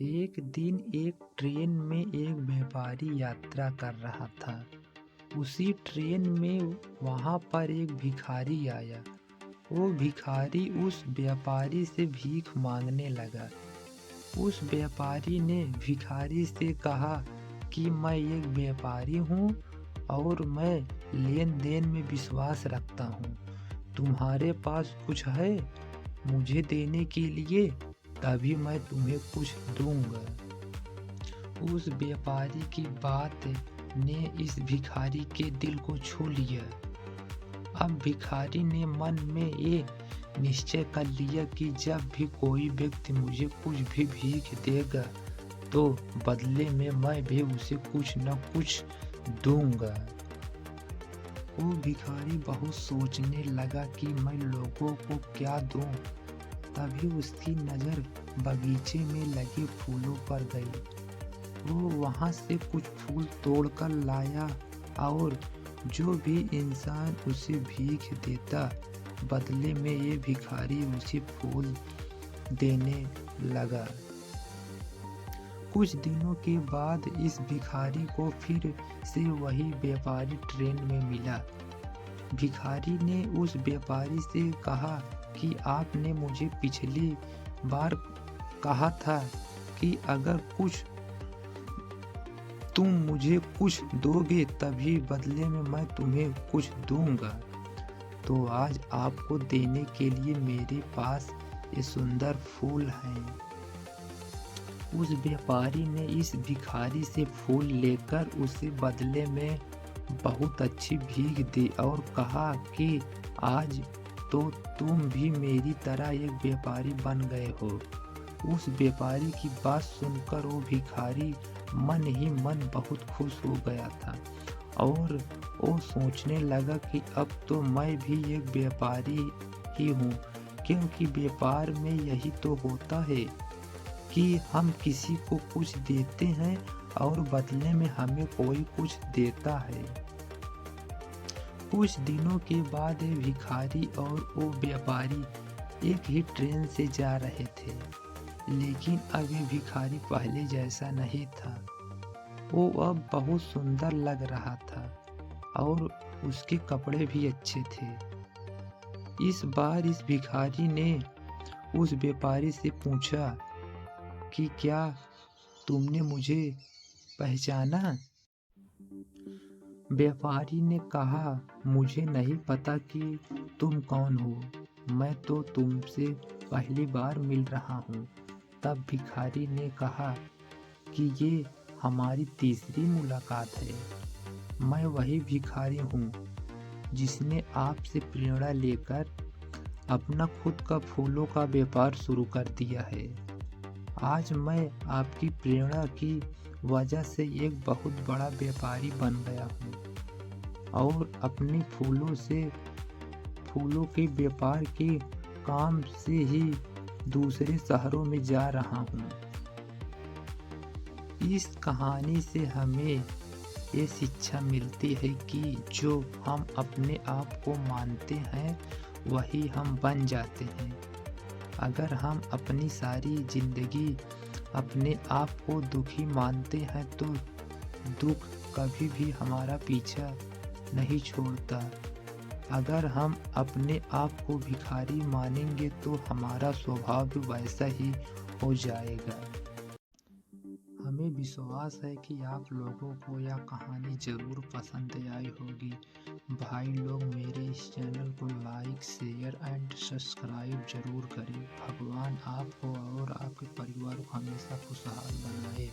एक दिन एक ट्रेन में एक व्यापारी यात्रा कर रहा था। उसी ट्रेन में वहाँ पर एक भिखारी आया। वो भिखारी उस व्यापारी से भीख मांगने लगा। उस व्यापारी ने भिखारी से कहा कि मैं एक व्यापारी हूँ और मैं लेन देन में विश्वास रखता हूँ। तुम्हारे पास कुछ है मुझे देने के लिए? तभी मैं तुम्हें कुछ दूंगा। उस व्यापारी की बात ने इस भिखारी के दिल को छू लिया। अब भिखारी ने मन में ये निश्चय कर लिया कि जब भी कोई व्यक्ति मुझे कुछ भी भीख देगा तो बदले में मैं भी उसे कुछ न कुछ दूंगा। वो भिखारी बहुत सोचने लगा कि मैं लोगों को क्या दूं। तभी उसकी नज़र बगीचे में लगे फूलों पर गई। वो वहाँ से कुछ फूल तोड़कर लाया और जो भी इंसान उसे भीख देता बदले में ये भिखारी उसे फूल देने लगा। कुछ दिनों के बाद इस भिखारी को फिर से वही व्यापारी ट्रेन में मिला। भिखारी ने उस व्यापारी से कहा कि आपने मुझे पिछली बार कहा था कि अगर कुछ तुम मुझे कुछ दोगे तभी बदले में मैं तुम्हें कुछ दूंगा। तो आज आपको देने के लिए मेरे पास ये सुंदर फूल हैं। उस व्यापारी ने इस भिखारी से फूल लेकर उसे बदले में बहुत अच्छी भीख दी और कहा कि आज तो तुम भी मेरी तरह एक व्यापारी बन गए हो। उस व्यापारी की बात सुनकर वो भिखारी मन ही मन बहुत खुश हो गया था और वो सोचने लगा कि अब तो मैं भी एक व्यापारी ही हूँ, क्योंकि व्यापार में यही तो होता है कि हम किसी को कुछ देते हैं और बदले में हमें कोई कुछ देता है। कुछ दिनों के बाद ये भिखारी और वो व्यापारी एक ही ट्रेन से जा रहे थे, लेकिन अब ये भिखारी पहले जैसा नहीं था। वो अब बहुत सुंदर लग रहा था और उसके कपड़े भी अच्छे थे। इस बार इस भिखारी ने उस व्यापारी से पूछा कि क्या तुमने मुझे पहचाना? व्यापारी ने कहा, मुझे नहीं पता कि तुम कौन हो, मैं तो तुमसे पहली बार मिल रहा हूँ। तब भिखारी ने कहा कि ये हमारी तीसरी मुलाकात है। मैं वही भिखारी हूँ जिसने आपसे प्रेरणा लेकर अपना खुद का फूलों का व्यापार शुरू कर दिया है। आज मैं आपकी प्रेरणा की वजह से एक बहुत बड़ा व्यापारी बन गया हूँ और अपने फूलों के व्यापार के काम से ही दूसरे शहरों में जा रहा हूँ। इस कहानी से हमें ये शिक्षा मिलती है कि जो हम अपने आप को मानते हैं वही हम बन जाते हैं। अगर हम अपनी सारी जिंदगी अपने आप को दुखी मानते हैं तो दुख कभी भी हमारा पीछा नहीं छोड़ता। अगर हम अपने आप को भिखारी मानेंगे तो हमारा स्वभाव भी वैसा ही हो जाएगा। हमें विश्वास है कि आप लोगों को यह कहानी ज़रूर पसंद आई होगी। भाई लोग मेरे इस चैनल को लाइक, शेयर एंड सब्सक्राइब ज़रूर करें। भगवान आपको और आपके परिवार को हमेशा खुशहाल बनाए।